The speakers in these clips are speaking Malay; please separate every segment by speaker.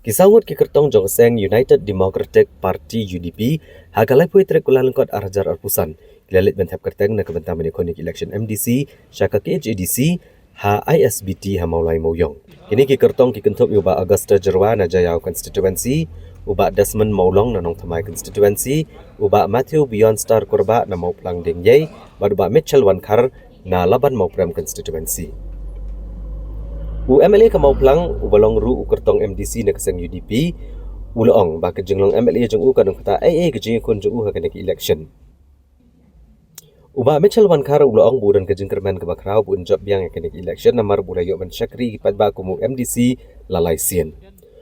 Speaker 1: Kisangut ki kertong jongseng United Democratic Party UDP hagalai pui trek kulan lengkot arjar arpusan kilalit bentap kerteng na kebentang menikonik election MDC syaka KHADC ha ISBT ha maulai moyong. Kini ki kertong ki kentup uba Augusta Jerwa na Jayau constituency, uba Desmond Maulong na Nong Thamai constituency, uba Matthew Beyond Star Korba na Mauplang Dingyay, uba Mitchell Wankar na Laban Mauprem constituency. MLA ka Mauplang ubalong ru kertong MDC na kasang UDP uloong ba kejenglong MLA jeng u kanong kata AA kejeng kun jeng u ha kanek election. Uba Mitchell Wankar uloong budan kejeng kerman ke bakrau bun job yang kanek election namar bulayo man syakri kipat ba kumu MDC lalai sien.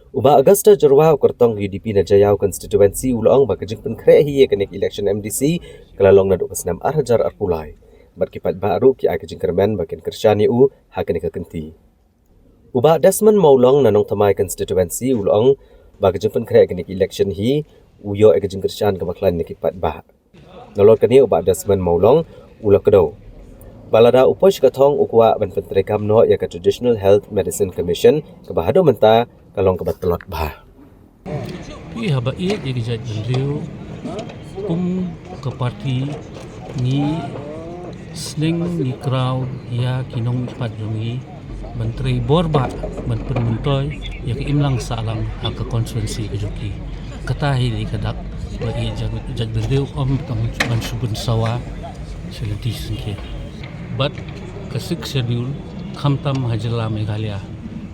Speaker 1: Uba Augusta Jerwa kertong UDP na Jayau constituency uloong ba kejeng pen kre hi kanek election MDC kalalong na do kasnam arjar arpulai. Bat kipat ba ru ki ai kejeng kerman bakin kersyani u ha kanek kenti. Uba Desmond Maulong na Nong Thamai constituency ulong bagi jempen kaya kenik election hi uyo ega jengkersian ke baklan ni kipat bah. Nolot kani uba Desmond Maulong ulok kedo. Balada uposh katong ukwa ban pentrekam no ya ke Traditional Health Medicine Commission ke bahado menta kalong ke batelot bah.
Speaker 2: Pi haba i jadi jaj beliau ke parti ni sling ni crowd ya kinong pat jungi Menteri Borba mentoy ya ke imlang salang ke konstituensi kejuki katahi di kadak bagi jaj beliau kamu subun sawa selenti singke but kesik schedule khamtam hajla Meghalaya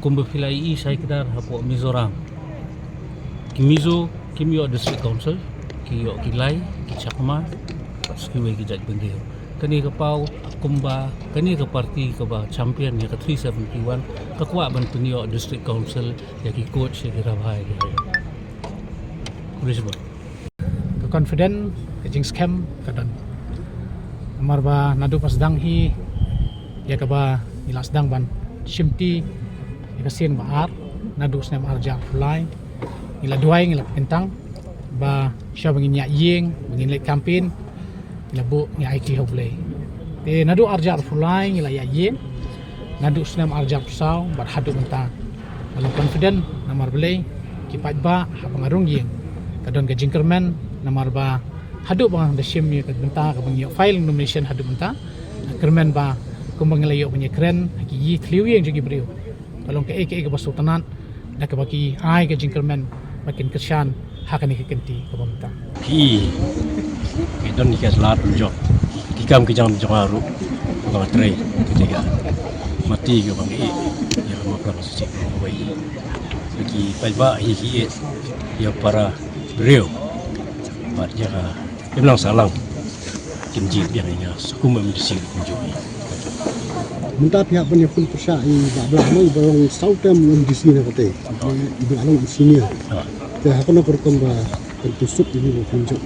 Speaker 2: kumbe filai I sai kedar hapo Mizoram kimio district council kiyo kilai kichakma skiwe ki jaj beliau kani kapau kumba kani ke parti ke ba champion ya ke 371 kakwa ban punyo district council ya ki coach ya ki rabhai ya kurisbo
Speaker 3: ke confident ke jing scam kadan marba nadu pasdang hi ya ke ba ilas dang ban shimti ya ke sien baat nadu snem arja fly ila duai ngila pentang ba sya bangin ya yeng bangin lek campaign labu ni IT hoblay te nadu arjar fulai ngila ya yen nadu snam arjar saw bar hadu menta kalau confident namar belay kipat ba ha pangarung yeng kadon ka jingkerman namar ba hadu bang da shim ni kad menta ka bang file nomination hadu menta kerman ba kumbang layo punya keren ki yi kliu yeng jigi brio kalau ka ke basultanan da ka baki ai ka jingkerman makin kesyan hakani ka kenti ka menta
Speaker 4: Ki don ikas lat jok kikam kijam jokaru bang tre ketiga mati ke bang ya ma pra suci bai lagi palba hi ya para beliau pat jaga bilang salang kimji biar nya sukum mendisi kunjungi
Speaker 5: Minta pihak penyokong persai bablah mau barang sautam di sini kata ibu anak di sini ya aku nak berkembang pentusuk ini kunjung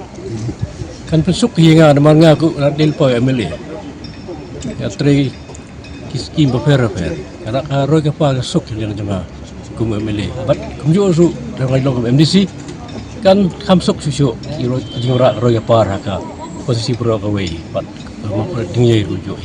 Speaker 4: kan pesuk hingga ada marga aku radil po MLA ya tri kiskim beper karena roy ke pa suk yang jema kum MLA bat kumjo su dengan long MDC kan kamsuk susu iro jingora roy ke pa raka posisi pro kawai bat dingai rujuk